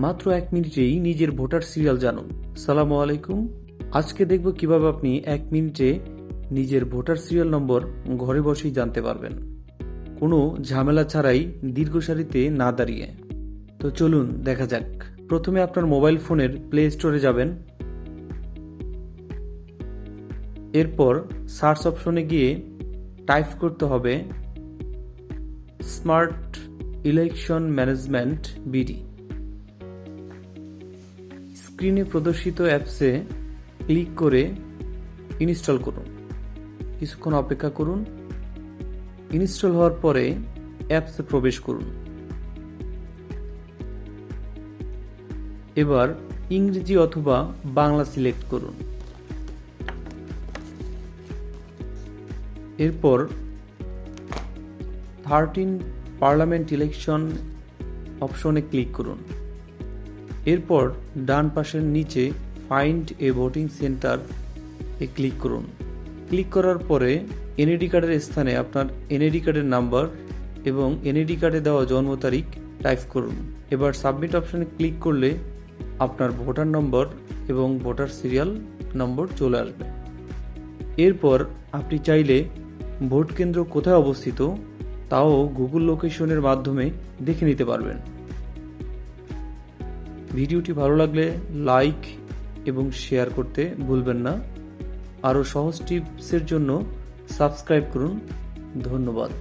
মাত্র 1 মিনিটেই নিজের ভোটার সিরিয়াল জানুন। আসসালামু আলাইকুম। আজকে দেখব কিভাবে আপনি 1 মিনিটে নিজের ভোটার সিরিয়াল নম্বর ঘরে বসেই জানতে পারবেন, কোনো ঝামেলা ছাড়াই দীর্ঘ সারিতে না দাঁড়িয়ে। তো চলুন দেখা যাক। প্রথমে আপনার মোবাইল ফোনের প্লে স্টোরে যাবেন। এরপর সার্চ অপশনে গিয়ে টাইপ করতে হবে স্মার্ট ইলেকশন ম্যানেজমেন্ট বিডি। স্ক্রিনে প্রদর্শিত অ্যাপসে ক্লিক করে ইনস্টল করুন। কিছুক্ষণ অপেক্ষা করুন। ইনস্টল হওয়ার পরে অ্যাপসে প্রবেশ করুন। এবার ইংরেজি অথবা বাংলা সিলেক্ট করুন। এরপর 13 পার্লামেন্ট ইলেকশন অপশনে ক্লিক করুন। এরপর ডান পাশের নিচে find a voting centre A click করুন। ক্লিক করার পরে এনআইডি কার্ডের স্থানে আপনার এনআইডি কার্ডের নাম্বার এবং এনআইডি কার্ডে দেওয়া জন্ম তারিখ টাইপ করুন। এবার সাবমিট অপশনে ক্লিক করলে আপনার ভোটার নম্বর এবং ভোটার সিরিয়াল নম্বর চলে আসবে। এরপর আপনি চাইলে ভোট কেন্দ্র কোথায় অবস্থিত তাও গুগল লোকেশনের মাধ্যমে দেখে নিতে পারবেন। ভিডিওটি ভালো লাগলে লাইক এবং শেয়ার করতে ভুলবেন না। আরও সহজ টিপসের জন্য সাবস্ক্রাইব করুন। ধন্যবাদ।